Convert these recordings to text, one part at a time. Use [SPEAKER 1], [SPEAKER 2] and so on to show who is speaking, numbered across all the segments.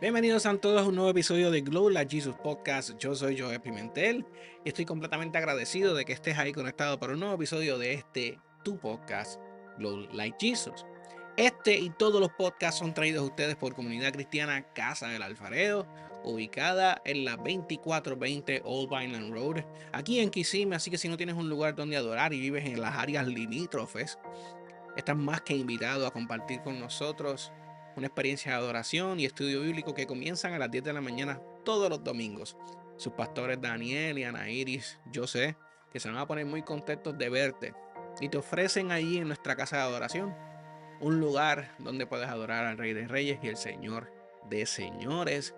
[SPEAKER 1] Bienvenidos a todos a un nuevo episodio de Glow Like Jesus Podcast. Yo soy Joe Pimentel y estoy completamente agradecido de que estés ahí conectado para un nuevo episodio de tu podcast, Glow Like Jesus. Este y todos los podcasts son traídos a ustedes por Comunidad Cristiana Casa del Alfarero, ubicada en la 2420 Old Vineland Road, aquí en Kissimmee. Así que si no tienes un lugar donde adorar y vives en las áreas limítrofes, estás más que invitado a compartir con nosotros una experiencia de adoración y estudio bíblico que comienzan a las 10 de la mañana todos los domingos. Sus pastores Daniel y Ana Iris, yo sé que se van a poner muy contentos de verte y te ofrecen allí en nuestra casa de adoración un lugar donde puedes adorar al Rey de Reyes y el Señor de Señores.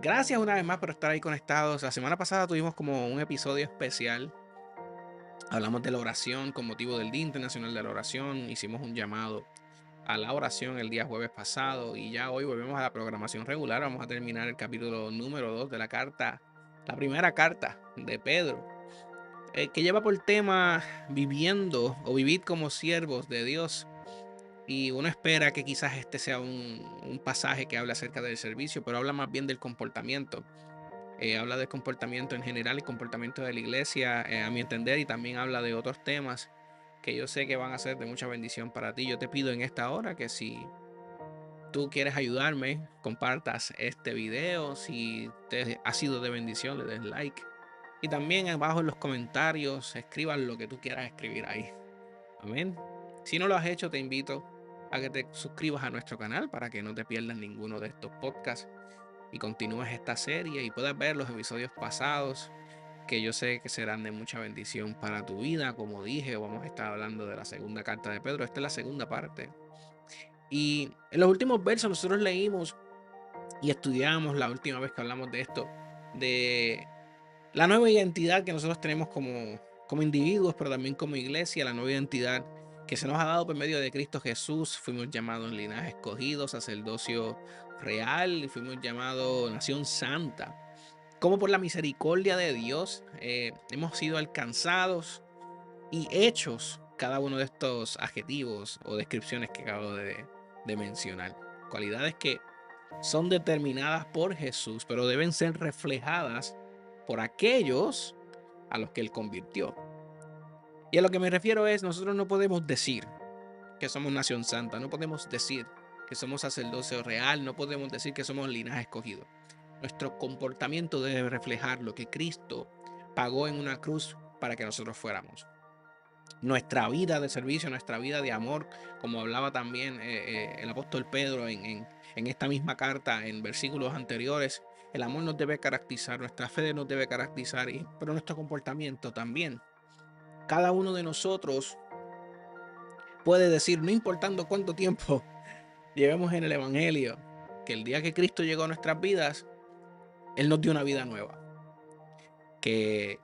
[SPEAKER 1] Gracias una vez más por estar ahí conectados. La semana pasada tuvimos como un episodio especial. Hablamos de la oración con motivo del Día Internacional de la Oración. Hicimos un llamado a la oración el día jueves pasado y ya hoy volvemos a la programación regular. Vamos a terminar el capítulo número 2 de la primera carta de Pedro, que lleva por tema viviendo o vivir como siervos de Dios. Y uno espera que quizás este sea un pasaje que habla acerca del servicio, pero habla más bien del comportamiento. Habla del comportamiento en general, el comportamiento de la iglesia, a mi entender, y también habla de otros temas que yo sé que van a ser de mucha bendición para ti. Yo te pido en esta hora que si tú quieres ayudarme, compartas este video. Si te ha sido de bendición, le des like. Y también abajo en los comentarios, escribas lo que tú quieras escribir ahí. Amén. Si no lo has hecho, te invito a que te suscribas a nuestro canal para que no te pierdas ninguno de estos podcasts y continúes esta serie y puedas ver los episodios pasados que yo sé que serán de mucha bendición para tu vida. Como dije, vamos a estar hablando de la segunda carta de Pedro. Esta es la segunda parte. Y en los últimos versos nosotros leímos y estudiamos la última vez que hablamos de esto, de la nueva identidad que nosotros tenemos como individuos, pero también como iglesia, la nueva identidad que se nos ha dado por medio de Cristo Jesús. Fuimos llamados linaje escogido, sacerdocio real, y fuimos llamados nación santa. Como por la misericordia de Dios hemos sido alcanzados y hechos cada uno de estos adjetivos o descripciones que acabo de mencionar. Cualidades que son determinadas por Jesús, pero deben ser reflejadas por aquellos a los que Él convirtió. Y a lo que me refiero es, nosotros no podemos decir que somos nación santa, no podemos decir que somos sacerdocio real, no podemos decir que somos linaje escogido. Nuestro comportamiento debe reflejar lo que Cristo pagó en una cruz para que nosotros fuéramos. Nuestra vida de servicio, nuestra vida de amor, como hablaba también el apóstol Pedro en esta misma carta, en versículos anteriores. El amor nos debe caracterizar, nuestra fe nos debe caracterizar, pero nuestro comportamiento también. Cada uno de nosotros puede decir, no importando cuánto tiempo llevemos en el Evangelio, que el día que Cristo llegó a nuestras vidas, Él nos dio una vida nueva. Que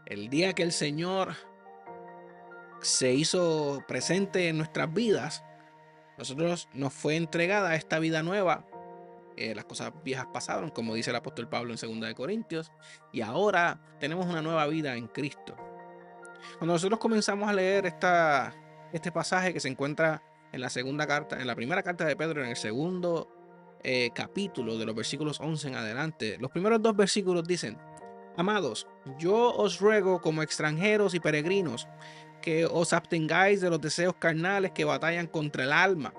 [SPEAKER 1] el día que el Señor se hizo presente en nuestras vidas, nosotros nos fue entregada esta vida nueva. Las cosas viejas pasaron, como dice el apóstol Pablo en 2 de Corintios, y ahora tenemos una nueva vida en Cristo. Cuando nosotros comenzamos a leer este pasaje que se encuentra en la segunda carta, en la primera carta de Pedro, en el segundo capítulo, de los versículos 11 en adelante, los primeros dos versículos dicen: Amados, yo os ruego como extranjeros y peregrinos que os abstengáis de los deseos carnales que batallan contra el alma,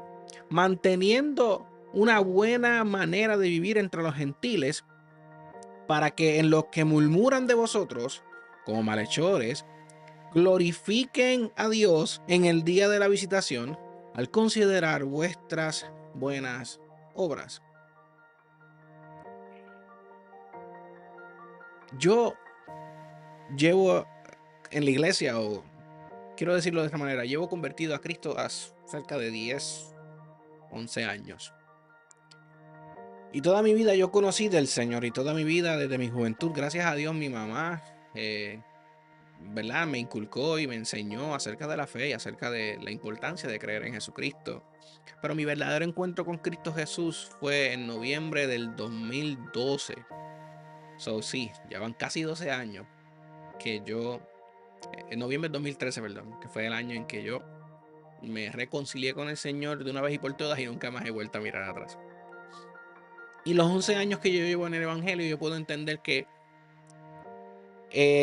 [SPEAKER 1] manteniendo una buena manera de vivir entre los gentiles, para que en los que murmuran de vosotros, como malhechores, glorifiquen a Dios en el día de la visitación, al considerar vuestras buenas obras. Yo llevo en la iglesia, o quiero decirlo de esta manera, llevo convertido a Cristo hace cerca de 10, 11 años. Y toda mi vida yo conocí del Señor, y toda mi vida desde mi juventud, gracias a Dios, mi mamá, ¿verdad? Me inculcó y me enseñó acerca de la fe y acerca de la importancia de creer en Jesucristo. Pero mi verdadero encuentro con Cristo Jesús fue en noviembre del 2012. So, sí, ya van casi 12 años que yo, en noviembre del 2013, perdón, que fue el año en que yo me reconcilié con el Señor de una vez y por todas y nunca más he vuelto a mirar atrás. Y los 11 años que yo llevo en el Evangelio, yo puedo entender que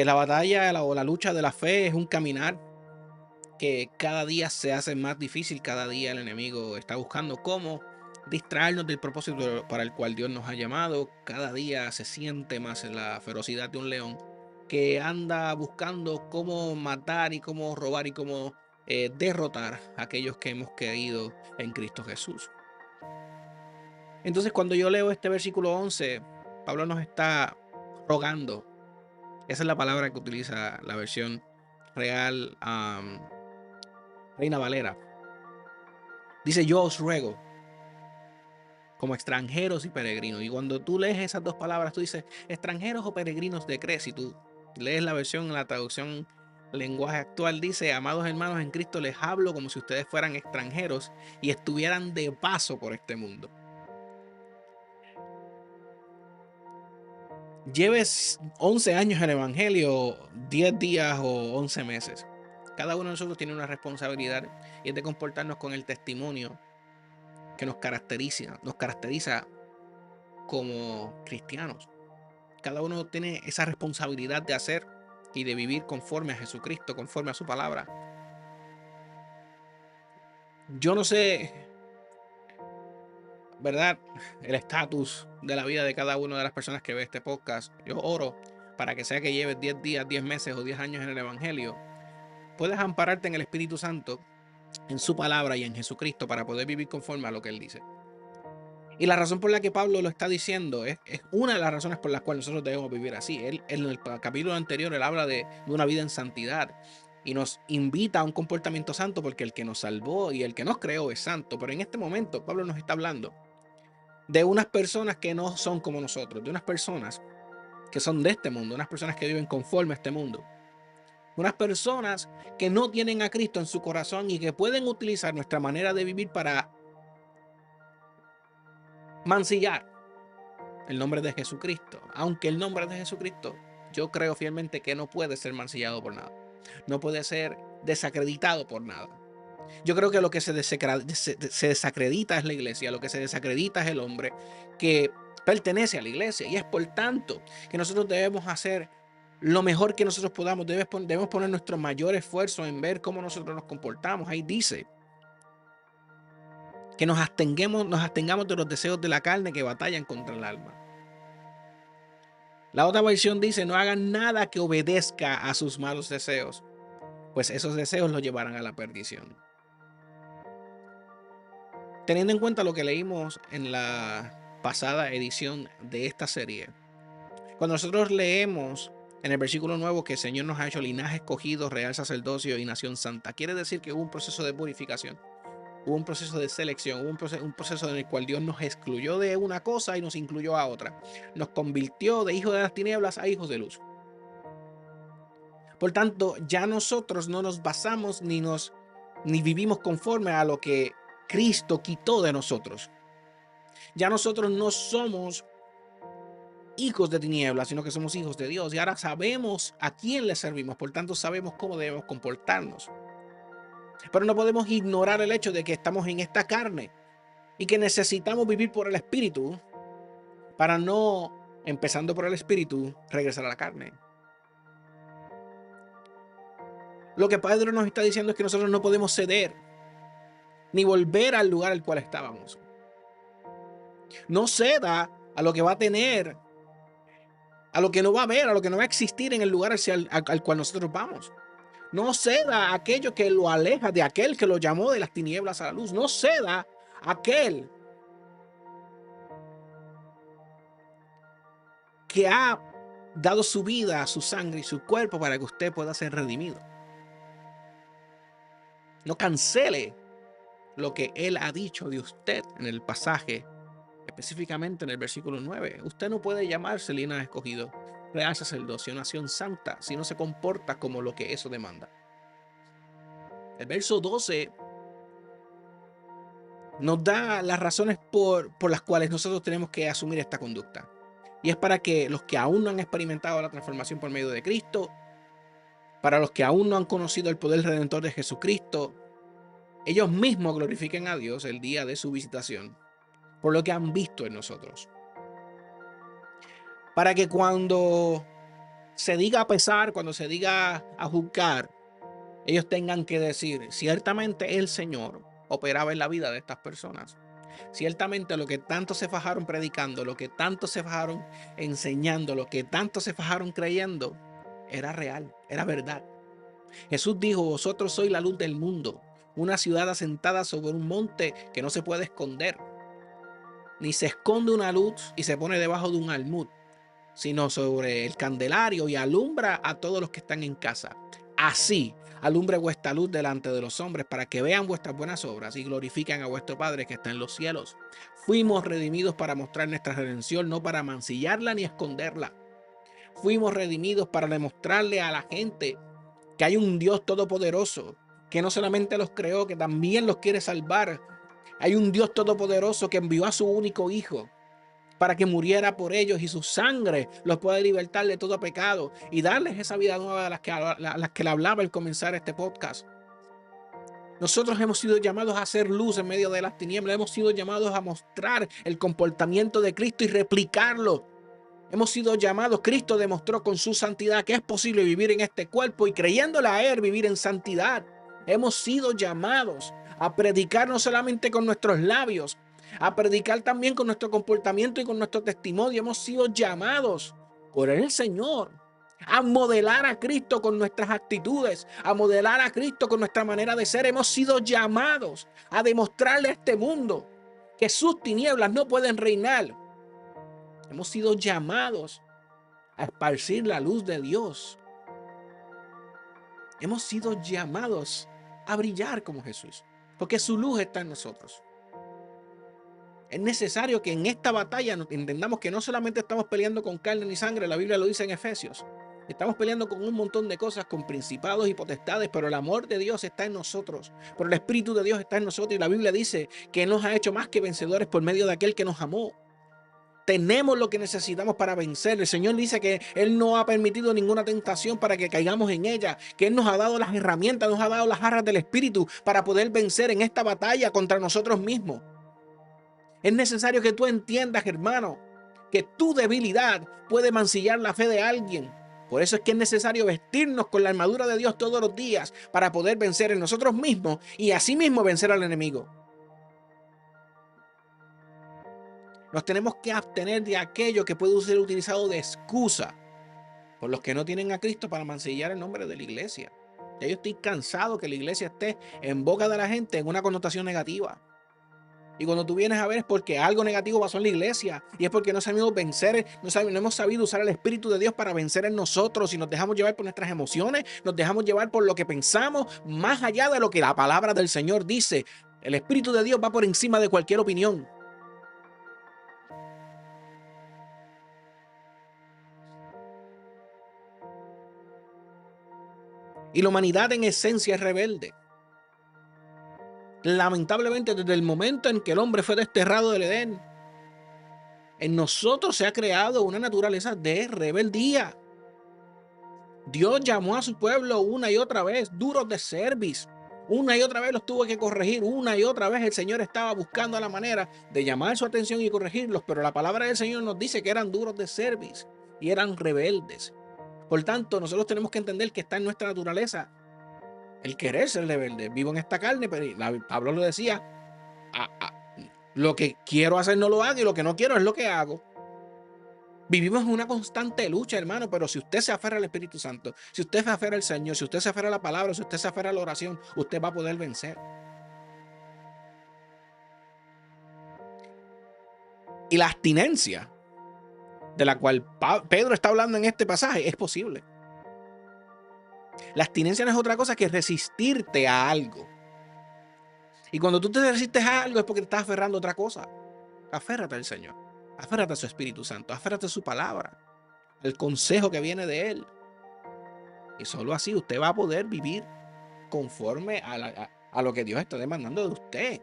[SPEAKER 1] la batalla o la lucha de la fe es un caminar que cada día se hace más difícil, cada día el enemigo está buscando cómo distraernos del propósito para el cual Dios nos ha llamado, cada día se siente más la ferocidad de un león que anda buscando cómo matar y cómo robar y cómo derrotar a aquellos que hemos creído en Cristo Jesús. Entonces cuando yo leo este versículo 11, Pablo nos está rogando, esa es la palabra que utiliza la versión real Reina Valera. Dice, yo os ruego, como extranjeros y peregrinos. Y cuando tú lees esas dos palabras, tú dices, extranjeros o peregrinos de Cres. Si tú lees la versión, la traducción lenguaje actual, dice, amados hermanos en Cristo, les hablo como si ustedes fueran extranjeros y estuvieran de paso por este mundo. Lleves 11 años en el Evangelio, 10 días o 11 meses. Cada uno de nosotros tiene una responsabilidad y es de comportarnos con el testimonio que nos caracteriza como cristianos. Cada uno tiene esa responsabilidad de hacer y de vivir conforme a Jesucristo, conforme a su palabra. Yo no sé, ¿verdad?, el estatus de la vida de cada una de las personas que ve este podcast. Yo oro para que sea que lleves 10 días, 10 meses o 10 años en el Evangelio, puedes ampararte en el Espíritu Santo, en su palabra y en Jesucristo para poder vivir conforme a lo que Él dice. Y la razón por la que Pablo lo está diciendo es una de las razones por las cuales nosotros debemos vivir así. Él, en el capítulo anterior, él habla de una vida en santidad y nos invita a un comportamiento santo porque el que nos salvó y el que nos creó es santo. Pero en este momento, Pablo nos está hablando de unas personas que no son como nosotros, de unas personas que son de este mundo, unas personas que viven conforme a este mundo. Unas personas que no tienen a Cristo en su corazón y que pueden utilizar nuestra manera de vivir para mancillar el nombre de Jesucristo. Aunque el nombre de Jesucristo, yo creo fielmente que no puede ser mancillado por nada. No puede ser desacreditado por nada. Yo creo que lo que se desacredita es la iglesia, lo que se desacredita es el hombre que pertenece a la iglesia. Y es por tanto que nosotros debemos hacer lo mejor que nosotros podamos. Debemos poner nuestro mayor esfuerzo en ver cómo nosotros nos comportamos. Ahí dice que nos abstengamos de los deseos de la carne que batallan contra el alma. La otra versión dice, no hagan nada que obedezca a sus malos deseos, pues esos deseos los llevarán a la perdición. Teniendo en cuenta lo que leímos en la pasada edición de esta serie, cuando nosotros leemos en el versículo nuevo que el Señor nos ha hecho linaje escogido, real sacerdocio y nación santa, quiere decir que hubo un proceso de purificación, hubo un proceso de selección, hubo un proceso en el cual Dios nos excluyó de una cosa y nos incluyó a otra. Nos convirtió de hijos de las tinieblas a hijos de luz. Por tanto, ya nosotros no nos basamos ni vivimos conforme a lo que Cristo quitó de nosotros. Ya nosotros no somos hijos de tinieblas, sino que somos hijos de Dios. Y ahora sabemos a quién le servimos, por tanto sabemos cómo debemos comportarnos. Pero no podemos ignorar el hecho de que estamos en esta carne y que necesitamos vivir por el Espíritu para no, empezando por el Espíritu, regresar a la carne. Lo que Pedro nos está diciendo es que nosotros no podemos ceder ni volver al lugar al cual estábamos. No ceda a lo que va a tener, a lo que no va a haber, a lo que no va a existir en el lugar al cual nosotros vamos. No ceda a aquello que lo aleja de aquel que lo llamó de las tinieblas a la luz. No ceda a aquel que ha dado su vida, su sangre y su cuerpo para que usted pueda ser redimido. No cancele lo que Él ha dicho de usted en el pasaje, específicamente en el versículo 9. Usted no puede llamarse linaje escogido, real sacerdocio, nación santa, si no se comporta como lo que eso demanda. El verso 12 nos da las razones por las cuales nosotros tenemos que asumir esta conducta. Y es para que los que aún no han experimentado la transformación por medio de Cristo, para los que aún no han conocido el poder redentor de Jesucristo, ellos mismos glorifiquen a Dios el día de su visitación por lo que han visto en nosotros. para que cuando se diga a pesar, cuando se diga a juzgar, ellos tengan que decir, ciertamente el Señor operaba en la vida de estas personas. Ciertamente lo que tanto se fajaron predicando, lo que tanto se fajaron enseñando, lo que tanto se fajaron creyendo, era real, era verdad. Jesús dijo, vosotros sois la luz del mundo, una ciudad asentada sobre un monte que no se puede esconder. Ni se esconde una luz y se pone debajo de un almud, sino sobre el candelario y alumbra a todos los que están en casa. Así alumbre vuestra luz delante de los hombres para que vean vuestras buenas obras y glorifiquen a vuestro Padre que está en los cielos. Fuimos redimidos para mostrar nuestra redención, no para mancillarla ni esconderla. Fuimos redimidos para demostrarle a la gente que hay un Dios todopoderoso, que no solamente los creó, que también los quiere salvar. Hay un Dios todopoderoso que envió a su único hijo para que muriera por ellos y su sangre los puede libertar de todo pecado y darles esa vida nueva a las que le hablaba al comenzar este podcast. Nosotros hemos sido llamados a hacer luz en medio de las tinieblas, hemos sido llamados a mostrar el comportamiento de Cristo y replicarlo. Hemos sido llamados, Cristo demostró con su santidad que es posible vivir en este cuerpo y creyéndole a Él vivir en santidad. Hemos sido llamados a predicar no solamente con nuestros labios, a predicar también con nuestro comportamiento y con nuestro testimonio. Hemos sido llamados por el Señor a modelar a Cristo con nuestras actitudes, a modelar a Cristo con nuestra manera de ser. Hemos sido llamados a demostrarle a este mundo que sus tinieblas no pueden reinar. Hemos sido llamados a esparcir la luz de Dios. Hemos sido llamados a brillar como Jesús, porque su luz está en nosotros. Es necesario que en esta batalla entendamos que no solamente estamos peleando con carne ni sangre, la Biblia lo dice en Efesios. Estamos peleando con un montón de cosas, con principados y potestades, pero el amor de Dios está en nosotros, pero el Espíritu de Dios está en nosotros y la Biblia dice que nos ha hecho más que vencedores por medio de aquel que nos amó. Tenemos lo que necesitamos para vencer. El Señor dice que Él no ha permitido ninguna tentación para que caigamos en ella, que Él nos ha dado las herramientas, nos ha dado las arras del Espíritu para poder vencer en esta batalla contra nosotros mismos. Es necesario que tú entiendas, hermano, que tu debilidad puede mancillar la fe de alguien. Por eso es que es necesario vestirnos con la armadura de Dios todos los días para poder vencer en nosotros mismos y así mismo vencer al enemigo. Nos tenemos que abstener de aquello que puede ser utilizado de excusa por los que no tienen a Cristo para mancillar el nombre de la iglesia. Ya yo estoy cansado que la iglesia esté en boca de la gente en una connotación negativa. Y cuando tú vienes a ver es porque algo negativo pasó en la iglesia y es porque no sabemos vencer, no hemos sabido usar el Espíritu de Dios para vencer en nosotros y nos dejamos llevar por nuestras emociones, nos dejamos llevar por lo que pensamos, más allá de lo que la palabra del Señor dice. El Espíritu de Dios va por encima de cualquier opinión. Y la humanidad en esencia es rebelde. Lamentablemente, desde el momento en que el hombre fue desterrado del Edén, en nosotros se ha creado una naturaleza de rebeldía. Dios llamó a su pueblo una y otra vez, duros de cerviz. Una y otra vez los tuvo que corregir. Una y otra vez el Señor estaba buscando la manera de llamar su atención y corregirlos. Pero la palabra del Señor nos dice que eran duros de cerviz y eran rebeldes. Por tanto, nosotros tenemos que entender que está en nuestra naturaleza el querer ser rebelde. Vivo en esta carne, pero Pablo lo decía, lo que quiero hacer no lo hago y lo que no quiero es lo que hago. Vivimos en una constante lucha, hermano, pero si usted se aferra al Espíritu Santo, si usted se aferra al Señor, si usted se aferra a la palabra, si usted se aferra a la oración, usted va a poder vencer. Y la abstinencia de la cual Pedro está hablando en este pasaje es posible. La abstinencia no es otra cosa que resistirte a algo. Y cuando tú te resistes a algo es porque te estás aferrando a otra cosa. Aférrate al Señor, aférrate a su Espíritu Santo, aférrate a su palabra, al consejo que viene de Él. Y solo así usted va a poder vivir conforme a lo que Dios está demandando de usted.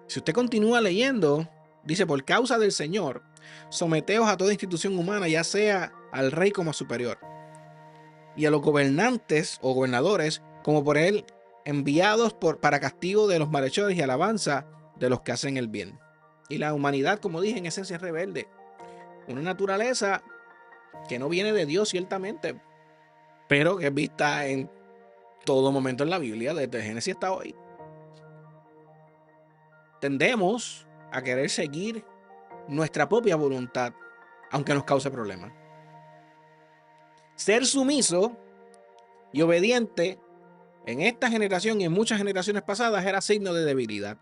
[SPEAKER 1] Si usted continúa leyendo, dice, por causa del Señor, someteos a toda institución humana, ya sea al rey como superior, y a los gobernantes o gobernadores como por él enviados para castigo de los malhechores y alabanza de los que hacen el bien. Y la humanidad, como dije, en esencia es rebelde. Una naturaleza que no viene de Dios, ciertamente, pero que es vista en todo momento en la Biblia, desde Génesis hasta hoy. Tendemos a querer seguir nuestra propia voluntad, aunque nos cause problemas. Ser sumiso y obediente en esta generación y en muchas generaciones pasadas era signo de debilidad.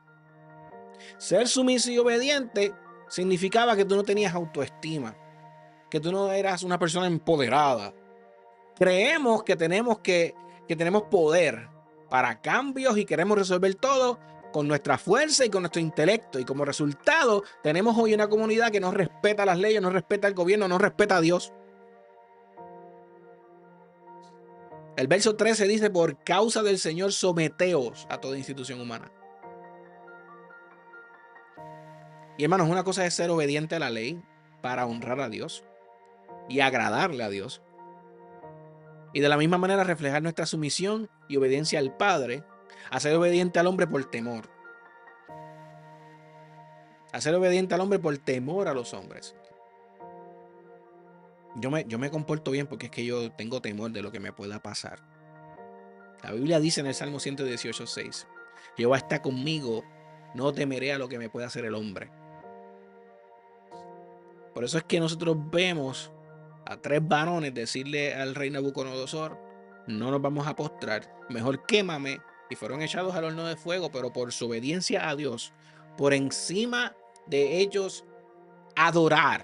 [SPEAKER 1] Ser sumiso y obediente significaba que tú no tenías autoestima, que tú no eras una persona empoderada. Creemos que tenemos poder para cambios y queremos resolver todo con nuestra fuerza y con nuestro intelecto. Y como resultado, tenemos hoy una comunidad que no respeta las leyes, no respeta el gobierno, no respeta a Dios. El verso 13 dice: por causa del Señor, someteos a toda institución humana. Y hermanos, una cosa es ser obediente a la ley para honrar a Dios y agradarle a Dios. Y de la misma manera reflejar nuestra sumisión y obediencia al Padre, a ser obediente al hombre por temor. A ser obediente al hombre por temor a los hombres. Yo me comporto bien porque es que yo tengo temor de lo que me pueda pasar. La Biblia dice en el Salmo 118:6: Jehová está conmigo, no temeré a lo que me pueda hacer el hombre. Por eso es que nosotros vemos a 3 varones decirle al rey Nabucodonosor: no nos vamos a postrar, mejor quémame. Y fueron echados al horno de fuego, pero por su obediencia a Dios, por encima de ellos adorar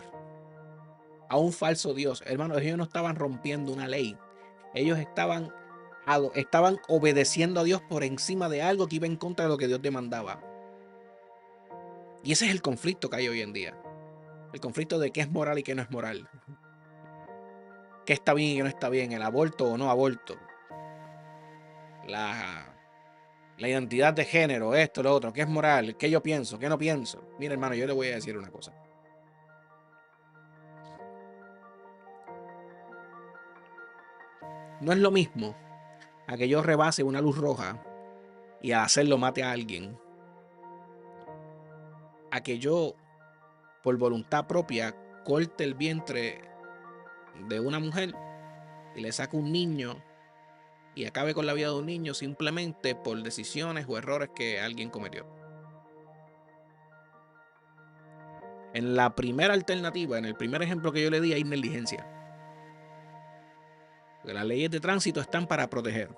[SPEAKER 1] a un falso Dios. Hermanos, ellos no estaban rompiendo una ley, ellos estaban obedeciendo a Dios por encima de algo que iba en contra de lo que Dios demandaba. Y ese es el conflicto que hay hoy en día. El conflicto de qué es moral y qué no es moral. Qué está bien y qué no está bien. El aborto o no aborto. La identidad de género, esto, lo otro. Qué es moral, qué yo pienso, qué no pienso. Mira, hermano, yo le voy a decir una cosa. No es lo mismo a que yo rebase una luz roja y al hacerlo mate a alguien, a que yo por voluntad propia corte el vientre de una mujer y le saque un niño y acabe con la vida de un niño simplemente por decisiones o errores que alguien cometió. En la primera alternativa, en el primer ejemplo que yo le di, hay negligencia. Porque las leyes de tránsito están para proteger.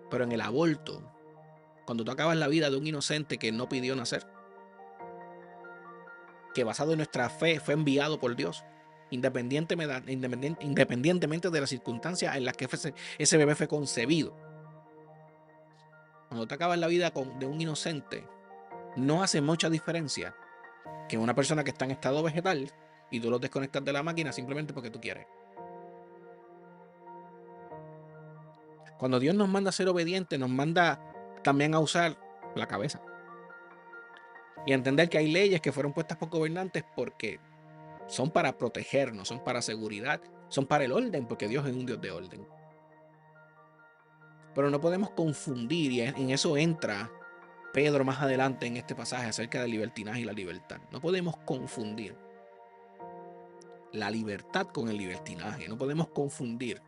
[SPEAKER 1] Pero en el aborto, cuando tú acabas la vida de un inocente que no pidió nacer, que basado en nuestra fe fue enviado por Dios, independientemente de las circunstancias en las que ese bebé fue concebido. Cuando tú acabas la vida de un inocente, no hace mucha diferencia que una persona que está en estado vegetal y tú lo desconectas de la máquina simplemente porque tú quieres. Cuando Dios nos manda a ser obedientes, nos manda también a usar la cabeza y a entender que hay leyes que fueron puestas por gobernantes porque son para protegernos, son para seguridad, son para el orden, porque Dios es un Dios de orden. Pero no podemos confundir, y en eso entra Pedro más adelante en este pasaje acerca del libertinaje y la libertad. No podemos confundir la libertad con el libertinaje. No podemos confundir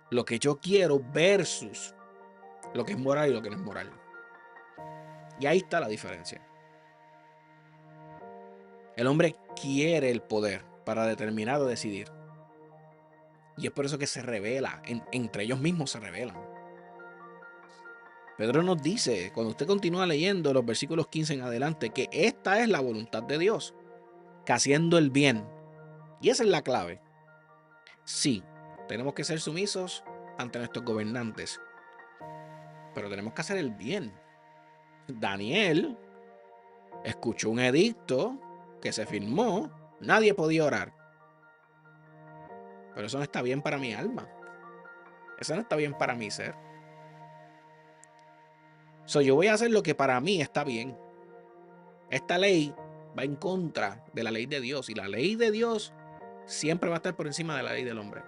[SPEAKER 1] lo que yo quiero versus lo que es moral y lo que no es moral. Y ahí está la diferencia. El hombre quiere el poder para determinar o decidir. Y es por eso que se revela, entre ellos mismos se revelan. Pedro nos dice, cuando usted continúa leyendo los versículos 15 en adelante, que esta es la voluntad de Dios, que haciendo el bien. Y esa es la clave. Sí, tenemos que ser sumisos ante nuestros gobernantes, pero tenemos que hacer el bien. Daniel escuchó un edicto que se firmó, nadie podía orar. Pero eso no está bien para mi alma. Eso no está bien para mi ser. Yo voy a hacer lo que para mí está bien. Esta ley va en contra de la ley de Dios y la ley de Dios siempre va a estar por encima de la ley del hombre.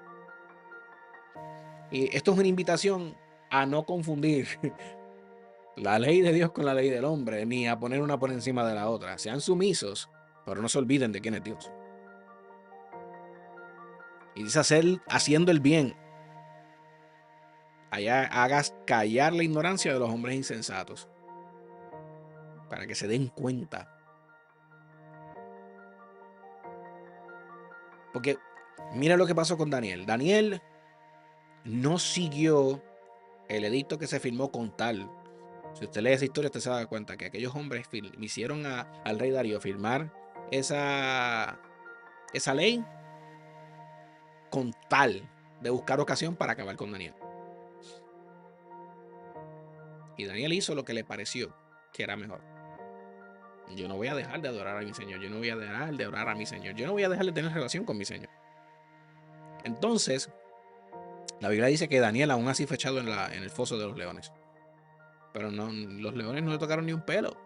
[SPEAKER 1] Y esto es una invitación a no confundir la ley de Dios con la ley del hombre, ni a poner una por encima de la otra. Sean sumisos, pero no se olviden de quién es Dios. Y dice haciendo el bien, allá hagas callar la ignorancia de los hombres insensatos, para que se den cuenta. Porque mira lo que pasó con Daniel. Daniel no siguió el edicto que se firmó con tal. Si usted lee esa historia, usted se da cuenta que aquellos hombres hicieron al rey Darío firmar esa ley con tal de buscar ocasión para acabar con Daniel. Y Daniel hizo lo que le pareció que era mejor. Yo no voy a dejar de adorar a mi Señor. Yo no voy a dejar de orar a mi Señor. Yo no voy a dejar de tener relación con mi Señor. Entonces, la Biblia dice que Daniel aún así fue echado en el foso de los leones. Pero no, los leones no le tocaron ni un pelo.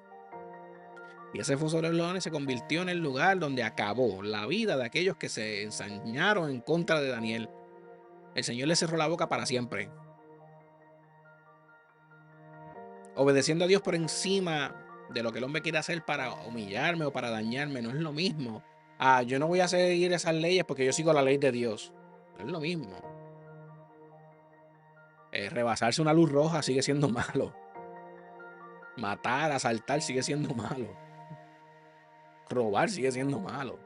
[SPEAKER 1] Y ese foso de los leones se convirtió en el lugar donde acabó la vida de aquellos que se ensañaron en contra de Daniel. El Señor le cerró la boca para siempre. Obedeciendo a Dios por encima de lo que el hombre quiere hacer para humillarme o para dañarme, no es lo mismo. Yo no voy a seguir esas leyes porque yo sigo la ley de Dios. No es lo mismo. Rebasarse una luz roja sigue siendo malo. Matar, asaltar sigue siendo malo. Robar sigue siendo malo.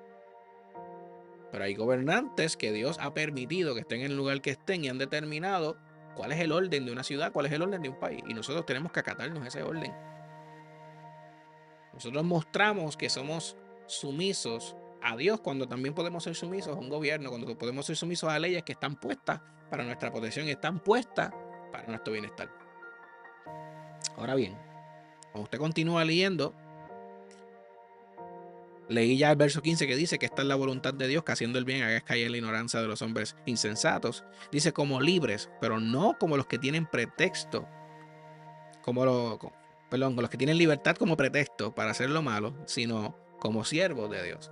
[SPEAKER 1] Pero hay gobernantes que Dios ha permitido que estén en el lugar que estén y han determinado cuál es el orden de una ciudad, cuál es el orden de un país. Y nosotros tenemos que acatarnos a ese orden. Nosotros mostramos que somos sumisos a Dios cuando también podemos ser sumisos a un gobierno, cuando podemos ser sumisos a leyes que están puestas para nuestra protección y están puestas para nuestro bienestar. Ahora bien, cuando usted continúa leyendo, leí ya el verso 15 que dice que esta es la voluntad de Dios, que haciendo el bien hagas caer la ignorancia de los hombres insensatos. Dice como libres, pero no como los que tienen pretexto, con los que tienen libertad como pretexto para hacer lo malo, sino como siervos de Dios.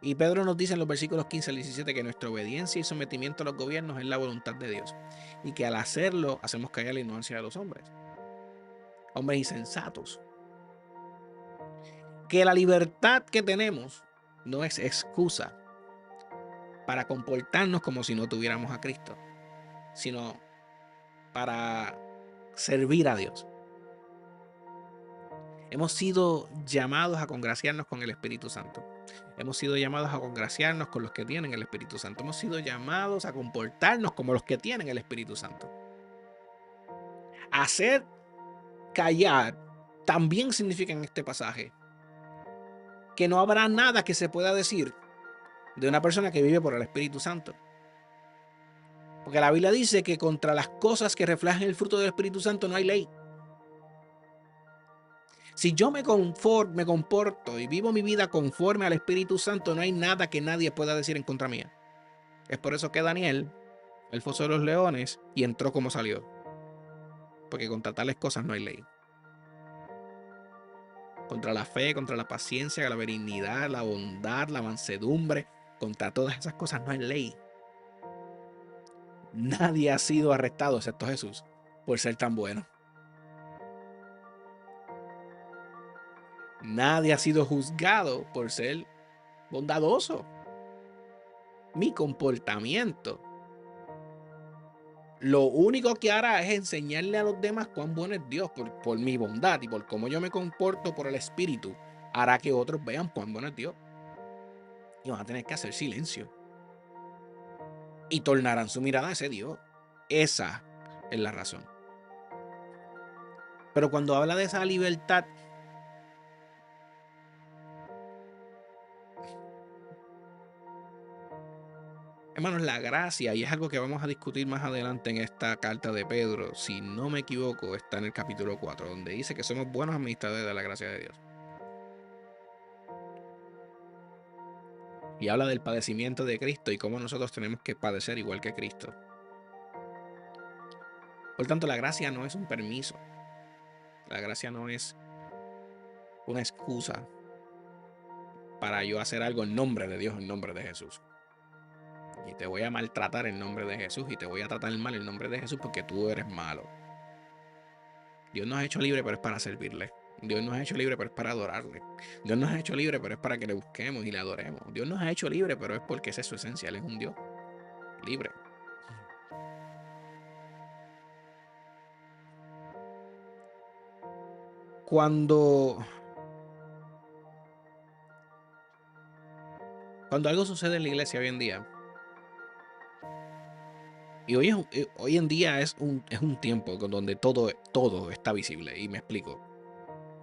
[SPEAKER 1] Y Pedro nos dice en los versículos 15 al 17 que nuestra obediencia y sometimiento a los gobiernos es la voluntad de Dios. Y que al hacerlo hacemos caer la ignorancia de los hombres. Hombres insensatos. Que la libertad que tenemos no es excusa para comportarnos como si no tuviéramos a Cristo, sino para servir a Dios. Hemos sido llamados a congraciarnos con el Espíritu Santo. Hemos sido llamados a congraciarnos con los que tienen el Espíritu Santo. Hemos sido llamados a comportarnos como los que tienen el Espíritu Santo. Hacer callar también significa en este pasaje que no habrá nada que se pueda decir de una persona que vive por el Espíritu Santo. Porque la Biblia dice que contra las cosas que reflejan el fruto del Espíritu Santo no hay ley. Si yo me comporto y vivo mi vida conforme al Espíritu Santo, no hay nada que nadie pueda decir en contra mía. Es por eso que Daniel, el foso de los leones, y entró como salió. Porque contra tales cosas no hay ley. Contra la fe, contra la paciencia, la benignidad, la bondad, la mansedumbre, contra todas esas cosas no hay ley. Nadie ha sido arrestado, excepto Jesús, por ser tan bueno. Nadie ha sido juzgado por ser bondadoso. Mi comportamiento lo único que hará es enseñarle a los demás cuán bueno es Dios por mi bondad y por cómo yo me comporto por el Espíritu. Hará que otros vean cuán bueno es Dios. Y van a tener que hacer silencio. Y tornarán su mirada a ese Dios. Esa es la razón. Pero cuando habla de esa libertad, hermanos, la gracia, y es algo que vamos a discutir más adelante en esta carta de Pedro, si no me equivoco, está en el capítulo 4, donde dice que somos buenos administradores de la gracia de Dios. Y habla del padecimiento de Cristo y cómo nosotros tenemos que padecer igual que Cristo. Por tanto, la gracia no es un permiso. La gracia no es una excusa para yo hacer algo en nombre de Dios, en nombre de Jesús. Y te voy a maltratar en nombre de Jesús y te voy a tratar mal en nombre de Jesús porque tú eres malo. Dios nos ha hecho libre, pero es para servirle. Dios nos ha hecho libre, pero es para adorarle. Dios nos ha hecho libre, pero es para que le busquemos y le adoremos. Dios nos ha hecho libre, pero es porque esa es su esencia. Él es un Dios libre. Cuando algo sucede en la iglesia hoy en día, y hoy en día es un tiempo donde todo está visible, y me explico.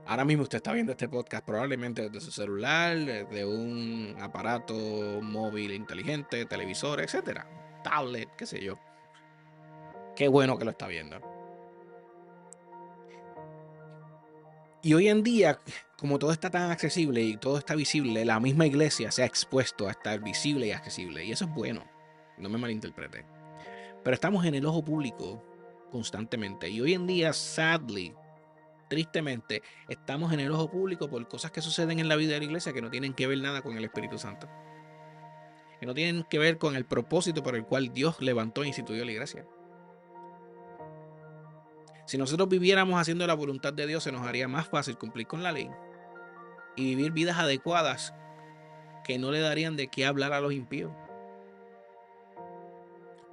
[SPEAKER 1] Ahora mismo usted está viendo este podcast probablemente desde su celular, desde un aparato móvil inteligente, televisor, etcétera, tablet, qué sé yo. Qué bueno que lo está viendo. Y hoy en día, como todo está tan accesible y todo está visible, la misma iglesia se ha expuesto a estar visible y accesible. Y eso es bueno, no me malinterprete. Pero estamos en el ojo público constantemente. Y hoy en día, sadly, tristemente, estamos en el ojo público por cosas que suceden en la vida de la iglesia que no tienen que ver nada con el Espíritu Santo. Que no tienen que ver con el propósito por el cual Dios levantó e instituyó la iglesia. Si nosotros viviéramos haciendo la voluntad de Dios, se nos haría más fácil cumplir con la ley y vivir vidas adecuadas que no le darían de qué hablar a los impíos.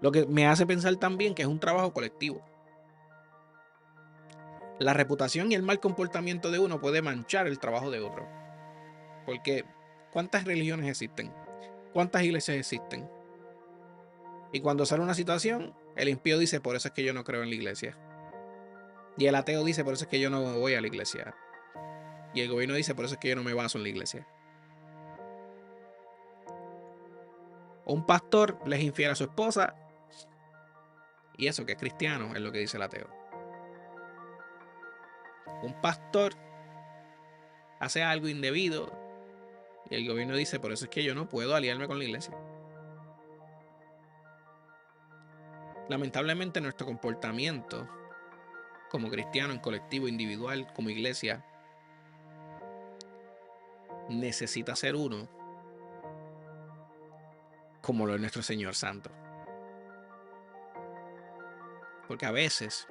[SPEAKER 1] Lo que me hace pensar también que es un trabajo colectivo. La reputación y el mal comportamiento de uno puede manchar el trabajo de otro. Porque ¿cuántas religiones existen? ¿Cuántas iglesias existen? Y cuando sale una situación, el impío dice, por eso es que yo no creo en la iglesia. Y el ateo dice, por eso es que yo no voy a la iglesia. Y el gobierno dice, por eso es que yo no me baso en la iglesia. Un pastor le es infiel a su esposa, y eso que es cristiano es lo que dice el ateo. Un pastor hace algo indebido y el gobierno dice, por eso es que yo no puedo aliarme con la iglesia. Lamentablemente nuestro comportamiento como cristiano, en colectivo, individual, como iglesia, necesita ser uno como lo es nuestro Señor Santo. Porque a veces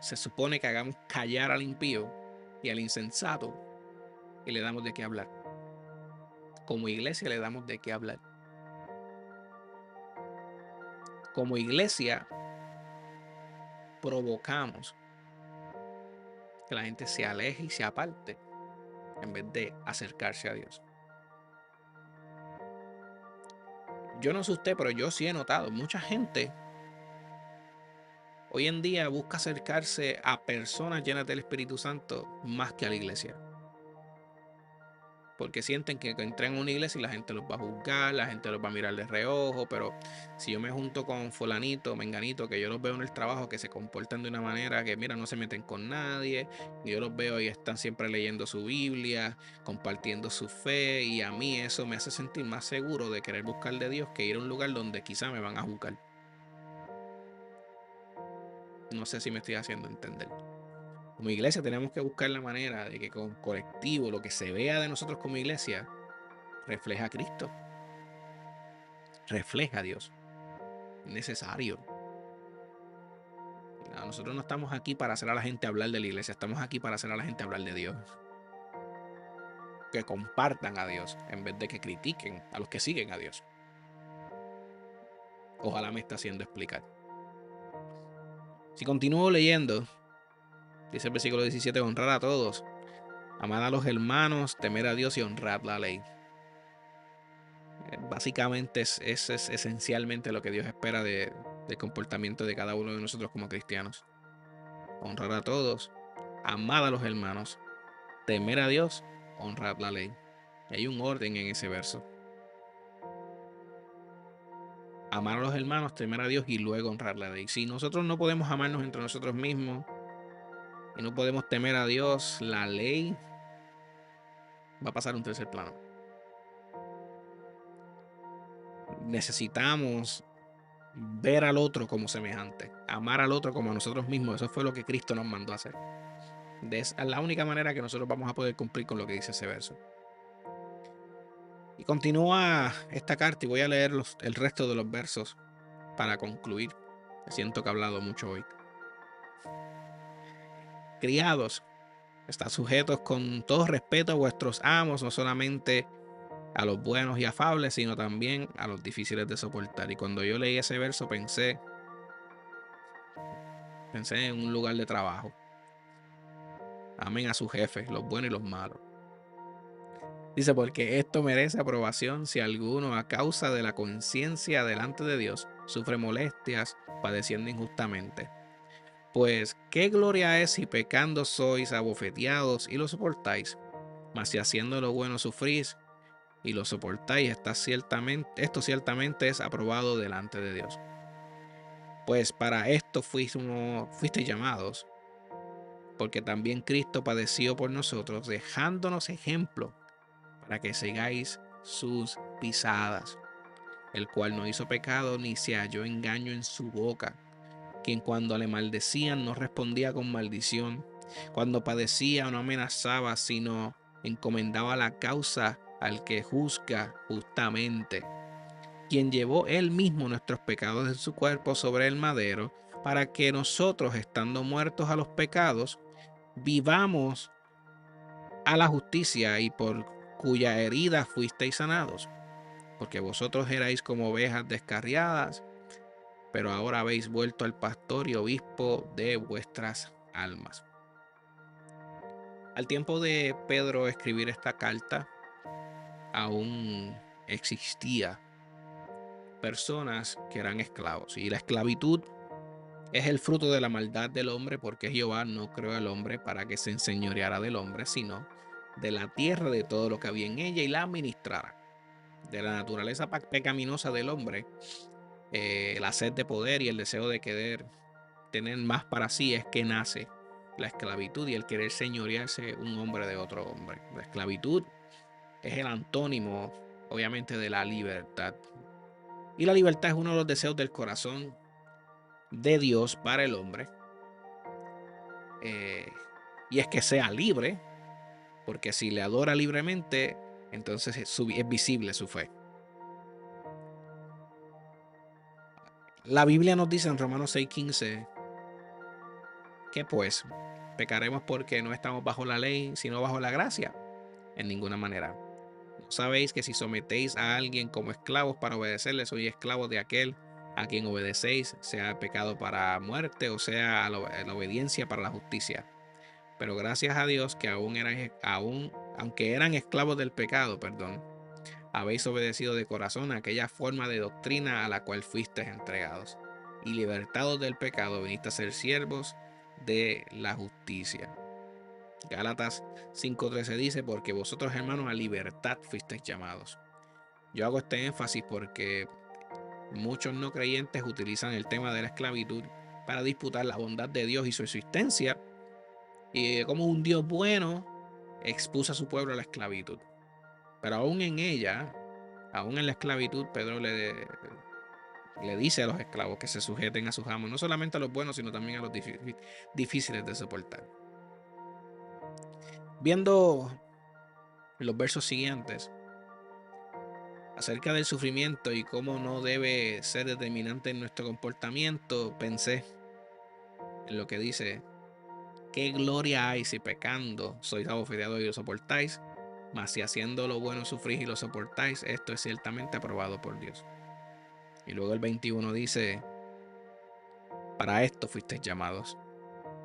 [SPEAKER 1] se supone que hagamos callar al impío y al insensato y le damos de qué hablar. Como iglesia le damos de qué hablar. Como iglesia provocamos que la gente se aleje y se aparte en vez de acercarse a Dios. Yo no sé usted, pero yo sí he notado mucha gente hoy en día busca acercarse a personas llenas del Espíritu Santo más que a la iglesia. Porque sienten que entran en una iglesia y la gente los va a juzgar, la gente los va a mirar de reojo, pero si yo me junto con fulanito, menganito, que yo los veo en el trabajo, que se comportan de una manera que, mira, no se meten con nadie, y yo los veo y están siempre leyendo su Biblia, compartiendo su fe, y a mí eso me hace sentir más seguro de querer buscar de Dios que ir a un lugar donde quizá me van a juzgar. No sé si me estoy haciendo entender. Como iglesia tenemos que buscar la manera de que con colectivo lo que se vea de nosotros como iglesia refleja a Cristo, refleja a Dios. Necesario. Nosotros no estamos aquí para hacer a la gente hablar de la iglesia, estamos aquí para hacer a la gente hablar de Dios. Que compartan a Dios en vez de que critiquen a los que siguen a Dios. Ojalá me está haciendo explicar. Si continúo leyendo, dice el versículo 17, honrar a todos, amar a los hermanos, temer a Dios y honrar la ley. Básicamente es esencialmente lo que Dios espera del comportamiento de cada uno de nosotros como cristianos. Honrar a todos, amar a los hermanos, temer a Dios, honrar la ley. Hay un orden en ese verso. Amar a los hermanos, temer a Dios y luego honrar la ley. Si nosotros no podemos amarnos entre nosotros mismos y no podemos temer a Dios, la ley va a pasar a un tercer plano. Necesitamos ver al otro como semejante, amar al otro como a nosotros mismos. Eso fue lo que Cristo nos mandó a hacer. Es la única manera que nosotros vamos a poder cumplir con lo que dice ese verso. Y continúa esta carta y voy a leer el resto de los versos para concluir. Siento que he hablado mucho hoy. Criados, Estad sujetos con todo respeto a vuestros amos, no solamente a los buenos y afables, sino también a los difíciles de soportar. Y cuando yo leí ese verso pensé en un lugar de trabajo. Amen a sus jefes, los buenos y los malos. Dice, porque esto merece aprobación si alguno a causa de la conciencia delante de Dios sufre molestias padeciendo injustamente. Pues qué gloria es si pecando sois abofeteados y lo soportáis, mas si haciendo lo bueno sufrís y lo soportáis, esto ciertamente es aprobado delante de Dios. Pues para esto fuisteis llamados, porque también Cristo padeció por nosotros, dejándonos ejemplo para que sigáis sus pisadas, el cual no hizo pecado ni se halló engaño en su boca, quien cuando le maldecían no respondía con maldición, cuando padecía no amenazaba, sino encomendaba la causa al que juzga justamente, quien llevó él mismo nuestros pecados en su cuerpo sobre el madero, para que nosotros, estando muertos a los pecados, vivamos a la justicia, y por cuya herida fuisteis sanados, porque vosotros erais como ovejas descarriadas, pero ahora habéis vuelto al pastor y obispo de vuestras almas. Al tiempo de Pedro escribir esta carta, aún existía personas que eran esclavos, y la esclavitud es el fruto de la maldad del hombre, porque Jehová no creó al hombre para que se enseñoreara del hombre, sino de la tierra, de todo lo que había en ella, y la administrara. De la naturaleza pecaminosa del hombre, la sed de poder y el deseo de querer tener más para sí es que nace la esclavitud y el querer señorearse un hombre de otro hombre. La esclavitud es el antónimo, obviamente, de la libertad. Y la libertad es uno de los deseos del corazón de Dios para el hombre. Y es que sea libre, porque si le adora libremente, entonces es visible su fe. La Biblia nos dice en Romanos 6:15 que pues pecaremos porque no estamos bajo la ley, sino bajo la gracia. En ninguna manera. ¿No sabéis que si sometéis a alguien como esclavos para obedecerle, sois esclavos de aquel a quien obedecéis, sea pecado para muerte o sea a la obediencia para la justicia? Pero gracias a Dios que aunque eran esclavos del pecado, habéis obedecido de corazón a aquella forma de doctrina a la cual fuisteis entregados, y libertados del pecado viniste a ser siervos de la justicia. Gálatas 5:13 dice, porque vosotros, hermanos, a libertad fuisteis llamados. Yo hago este énfasis porque muchos no creyentes utilizan el tema de la esclavitud para disputar la bondad de Dios y su existencia, y como un Dios bueno expuso a su pueblo a la esclavitud. Pero aún en ella, aún en la esclavitud, Pedro le dice a los esclavos que se sujeten a sus amos, no solamente a los buenos, sino también a los difíciles de soportar. Viendo los versos siguientes acerca del sufrimiento y cómo no debe ser determinante en nuestro comportamiento, pensé en lo que dice: qué gloria hay si pecando sois abofeteados y lo soportáis, mas si haciendo lo bueno sufrís y lo soportáis, esto es ciertamente aprobado por Dios. Y luego el 21 dice: para esto fuisteis llamados,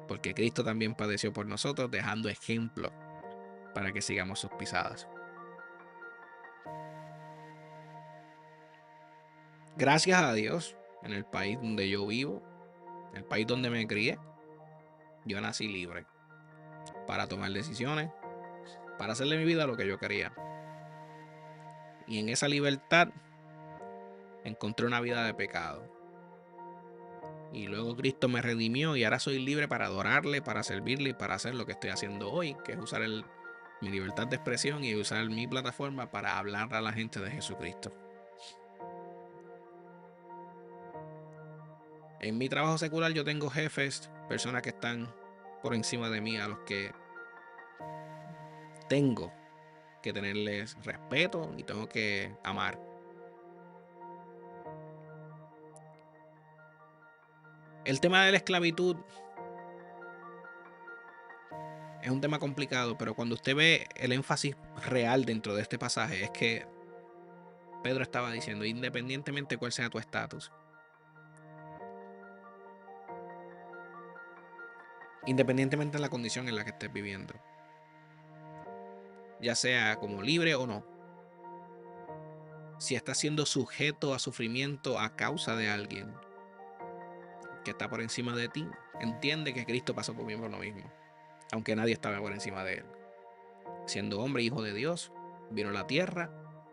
[SPEAKER 1] porque Cristo también padeció por nosotros, dejando ejemplo para que sigamos sus pisadas. Gracias a Dios, en el país donde yo vivo, en el país donde me crié, yo nací libre para tomar decisiones, para hacerle mi vida lo que yo quería. Y en esa libertad encontré una vida de pecado. Y luego Cristo me redimió y ahora soy libre para adorarle, para servirle y para hacer lo que estoy haciendo hoy, que es usar mi libertad de expresión y usar mi plataforma para hablar a la gente de Jesucristo. En mi trabajo secular yo tengo jefes, personas que están por encima de mí, a los que tengo que tenerles respeto y tengo que amar. El tema de la esclavitud es un tema complicado, pero cuando usted ve el énfasis real dentro de este pasaje, es que Pedro estaba diciendo, independientemente de cuál sea tu estatus, independientemente de la condición en la que estés viviendo, ya sea como libre o no, si estás siendo sujeto a sufrimiento a causa de alguien que está por encima de ti, entiende que Cristo pasó por lo mismo, aunque nadie estaba por encima de él. Siendo hombre, hijo de Dios, vino a la tierra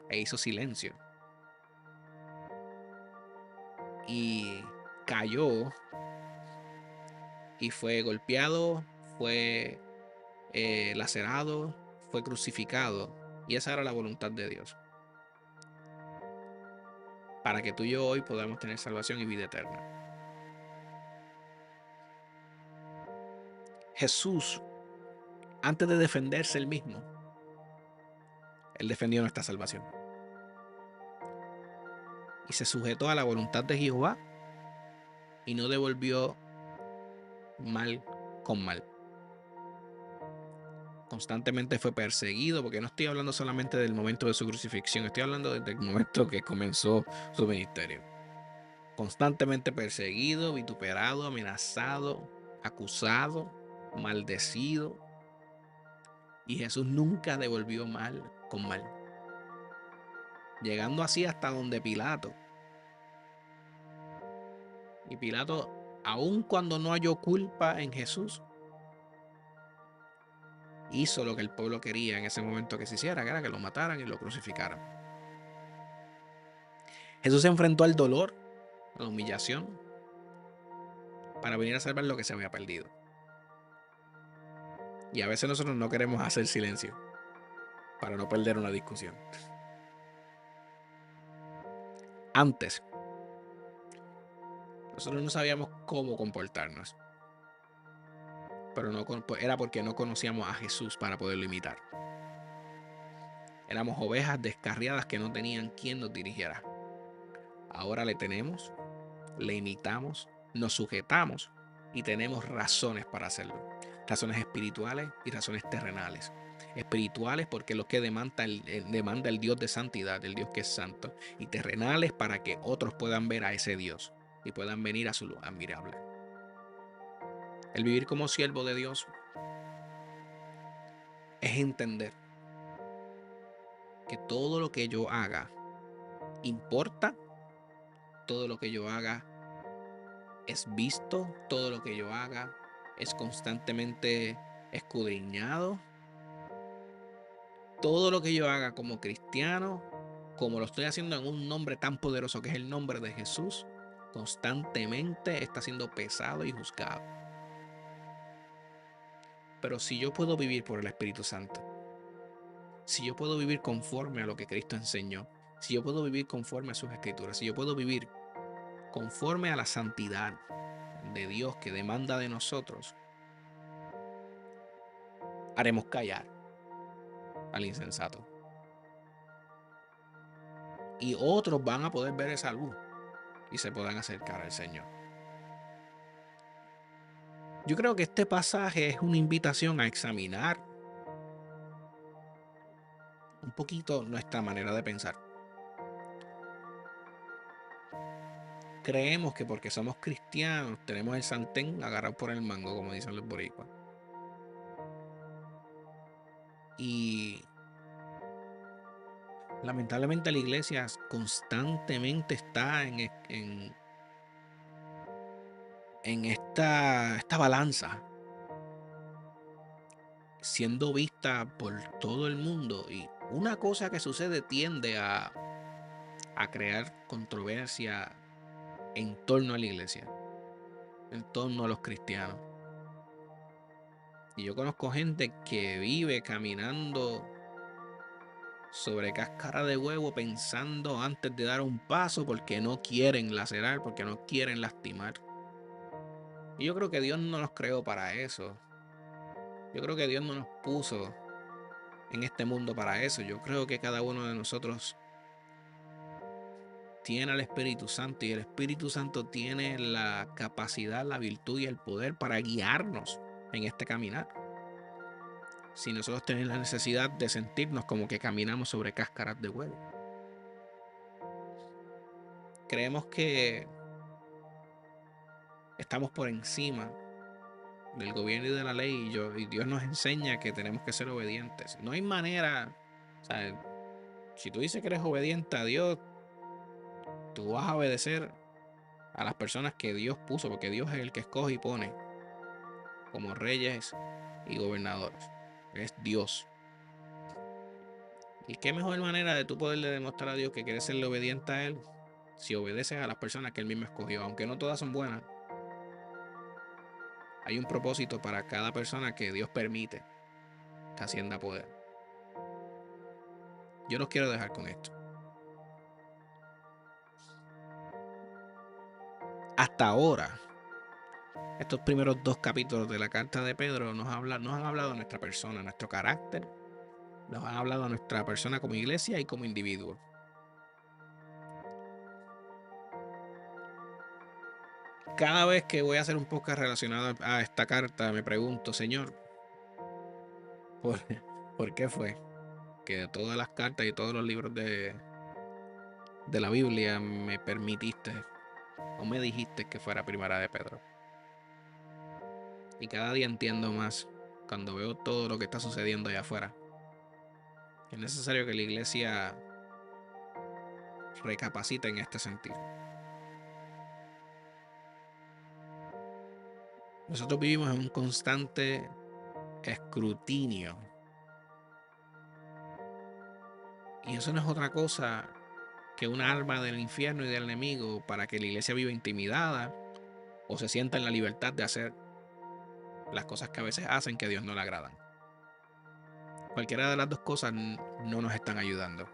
[SPEAKER 1] e hizo silencio. Y cayó y fue golpeado, fue lacerado, fue crucificado. Y esa era la voluntad de Dios. Para que tú y yo hoy podamos tener salvación y vida eterna. Jesús, antes de defenderse él mismo, él defendió nuestra salvación. Y se sujetó a la voluntad de Jehová y no devolvió mal con mal. Constantemente fue perseguido, porque no estoy hablando solamente del momento de su crucifixión, estoy hablando desde el momento que comenzó su ministerio. Constantemente perseguido, vituperado, amenazado, acusado, maldecido. Y Jesús nunca devolvió mal con mal. Llegando así hasta donde Pilato. Y Pilato, aun cuando no halló culpa en Jesús, hizo lo que el pueblo quería en ese momento que se hiciera, que era que lo mataran y lo crucificaran. Jesús se enfrentó al dolor, a la humillación, para venir a salvar lo que se había perdido. Y a veces nosotros no queremos hacer silencio para no perder una discusión. Antes, nosotros no sabíamos cómo comportarnos, pero no era porque no conocíamos a Jesús para poderlo imitar. Éramos ovejas descarriadas que no tenían quien nos dirigiera. Ahora le tenemos, le imitamos, nos sujetamos y tenemos razones para hacerlo. Razones espirituales y razones terrenales. Espirituales porque es lo que demanda el Dios de santidad, el Dios que es santo. Y terrenales para que otros puedan ver a ese Dios y puedan venir a su luz admirable. El vivir como siervo de Dios es entender que todo lo que yo haga importa, todo lo que yo haga es visto, todo lo que yo haga es constantemente escudriñado, todo lo que yo haga como cristiano, como lo estoy haciendo en un nombre tan poderoso que es el nombre de Jesús, constantemente está siendo pesado y juzgado. Pero si yo puedo vivir por el Espíritu Santo, si yo puedo vivir conforme a lo que Cristo enseñó, si yo puedo vivir conforme a sus escrituras, si yo puedo vivir conforme a la santidad de Dios que demanda de nosotros, haremos callar al insensato. Y otros van a poder ver esa luz y se puedan acercar al Señor. Yo creo que este pasaje es una invitación a examinar un poquito nuestra manera de pensar. Creemos que porque somos cristianos tenemos el sartén agarrado por el mango, como dicen los boricuas. Y lamentablemente la iglesia constantemente está en esta balanza, siendo vista por todo el mundo. Y una cosa que sucede tiende a crear controversia en torno a la iglesia, en torno a los cristianos. Y yo conozco gente que vive caminando sobre cáscara de huevo pensando antes de dar un paso porque no quieren lacerar, porque no quieren lastimar. Y yo creo que Dios no nos creó para eso. Yo creo que Dios no nos puso en este mundo para eso. Yo creo que cada uno de nosotros tiene al Espíritu Santo y el Espíritu Santo tiene la capacidad, la virtud y el poder para guiarnos en este caminar. sin nosotros tener la necesidad de sentirnos como que caminamos sobre cáscaras de huevo. Creemos que estamos por encima del gobierno y de la ley, y Dios nos enseña que tenemos que ser obedientes. No hay manera, o sea, si tú dices que eres obediente a Dios, tú vas a obedecer a las personas que Dios puso, porque Dios es el que escoge y pone como reyes y gobernadores. Es Dios. ¿Y qué mejor manera de tú poderle demostrar a Dios que quieres serle obediente a Él si obedeces a las personas que Él mismo escogió? Aunque no todas son buenas, hay un propósito para cada persona que Dios permite que ascienda a poder. Yo los quiero dejar con esto. Hasta ahora, estos primeros 2 capítulos de la carta de Pedro nos han hablado de nuestra persona, nuestro carácter, nos han hablado de nuestra persona como iglesia y como individuo. Cada vez que voy a hacer un podcast relacionado a esta carta, me pregunto, Señor, ¿por, ¿por qué fue que de todas las cartas y todos los libros de la Biblia me permitiste o me dijiste que fuera Primera de Pedro? Y cada día entiendo más cuando veo todo lo que está sucediendo allá afuera. Es necesario que la iglesia recapacite en este sentido. Nosotros vivimos en un constante escrutinio. Y eso no es otra cosa que un arma del infierno y del enemigo para que la iglesia viva intimidada o se sienta en la libertad de hacer las cosas que a veces hacen que a Dios no le agradan. Cualquiera de las dos cosas no nos están ayudando.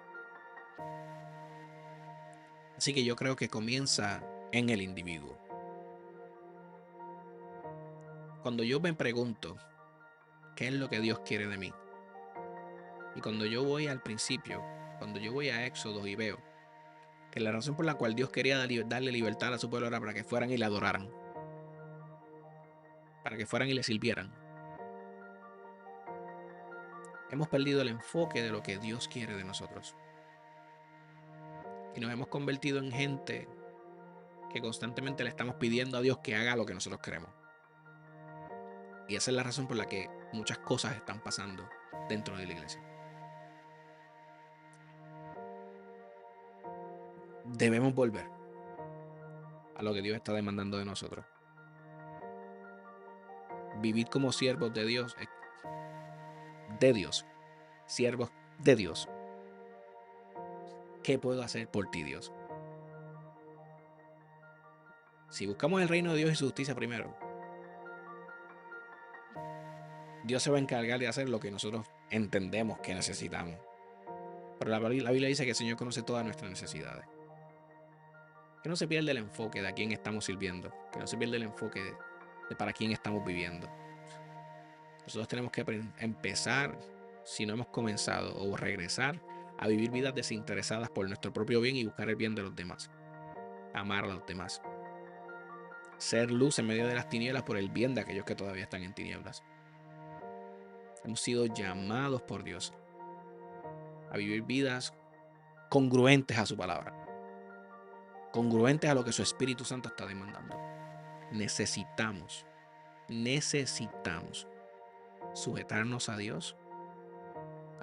[SPEAKER 1] Así que yo creo que comienza en el individuo. Cuando yo me pregunto qué es lo que Dios quiere de mí, y cuando yo voy al principio, cuando yo voy a Éxodo y veo que la razón por la cual Dios quería darle libertad a su pueblo era para que fueran y le adoraran, para que fueran y le sirvieran. Hemos perdido el enfoque de lo que Dios quiere de nosotros. Y nos hemos convertido en gente que constantemente le estamos pidiendo a Dios que haga lo que nosotros queremos. Y esa es la razón por la que muchas cosas están pasando dentro de la iglesia. Debemos volver a lo que Dios está demandando de nosotros. Vivir como siervos de Dios, siervos de Dios. ¿Qué puedo hacer por ti, Dios? Si buscamos el reino de Dios y su justicia primero, Dios se va a encargar de hacer lo que nosotros entendemos que necesitamos. Pero la Biblia dice que el Señor conoce todas nuestras necesidades. Que no se pierda el enfoque de a quién estamos sirviendo. Que no se pierda el enfoque de para quién estamos viviendo. Nosotros tenemos que empezar, si no hemos comenzado, o regresar a vivir vidas desinteresadas por nuestro propio bien y buscar el bien de los demás. Amar a los demás. Ser luz en medio de las tinieblas por el bien de aquellos que todavía están en tinieblas. Hemos sido llamados por Dios a vivir vidas congruentes a su palabra, congruentes a lo que su Espíritu Santo está demandando. Necesitamos sujetarnos a Dios,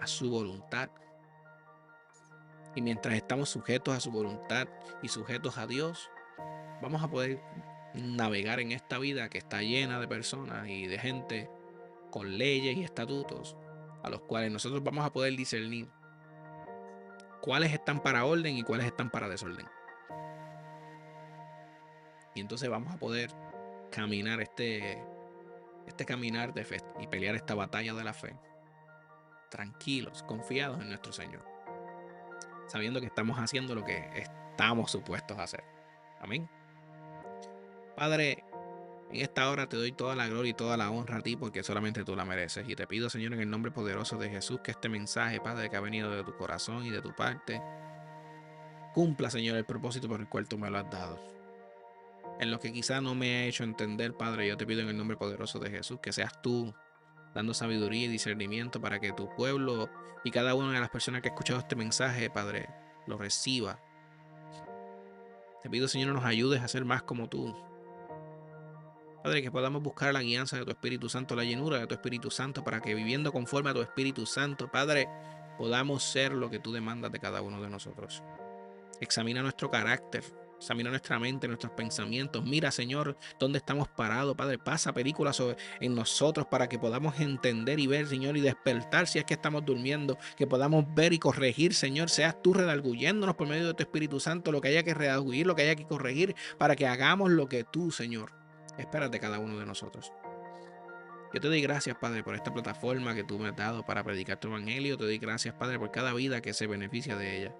[SPEAKER 1] a su voluntad. Y mientras estamos sujetos a su voluntad y sujetos a Dios, vamos a poder navegar en esta vida que está llena de personas y de gente con leyes y estatutos a los cuales nosotros vamos a poder discernir cuáles están para orden y cuáles están para desorden. Y entonces vamos a poder caminar este caminar de fe y pelear esta batalla de la fe tranquilos, confiados en nuestro Señor, sabiendo que estamos haciendo lo que estamos supuestos a hacer. Amén. Padre, en esta hora te doy toda la gloria y toda la honra a ti porque solamente tú la mereces. Y te pido, Señor, en el nombre poderoso de Jesús, que este mensaje, Padre, que ha venido de tu corazón y de tu parte, cumpla, Señor, el propósito por el cual tú me lo has dado. En lo que quizá no me ha hecho entender, Padre, yo te pido en el nombre poderoso de Jesús que seas tú dando sabiduría y discernimiento para que tu pueblo y cada una de las personas que ha escuchado este mensaje, Padre, lo reciba. Te pido, Señor, nos ayudes a ser más como tú. Padre, que podamos buscar la guianza de tu Espíritu Santo, la llenura de tu Espíritu Santo, para que viviendo conforme a tu Espíritu Santo, Padre, podamos ser lo que tú demandas de cada uno de nosotros. Examina nuestro carácter, examina nuestra mente, nuestros pensamientos. Mira, Señor, dónde estamos parados, Padre. Pasa películas en nosotros para que podamos entender y ver, Señor, y despertar si es que estamos durmiendo, que podamos ver y corregir, Señor. Seas tú redarguyéndonos por medio de tu Espíritu Santo lo que haya que redarguir, lo que haya que corregir, para que hagamos lo que tú, Señor, esperas de cada uno de nosotros. Yo te doy gracias, Padre, por esta plataforma que tú me has dado para predicar tu evangelio. Te doy gracias, Padre, por cada vida que se beneficia de ella.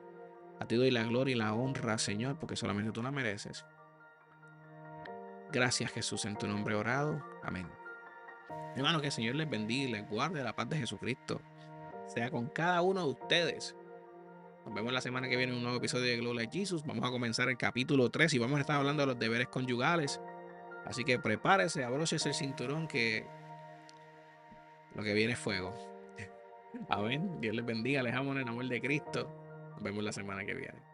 [SPEAKER 1] A ti doy la gloria y la honra, Señor, porque solamente tú la mereces. Gracias, Jesús, en tu nombre orado. Amén. Hermano, que el Señor les bendiga y les guarde la paz de Jesucristo. Sea con cada uno de ustedes. Nos vemos la semana que viene en un nuevo episodio de Glow Like Jesus. Vamos a comenzar el capítulo 3 y vamos a estar hablando de los deberes conyugales. Así que prepárese, abróchese el cinturón que lo que viene es fuego. Amén. Dios les bendiga, les amo en el amor de Cristo. Nos vemos la semana que viene.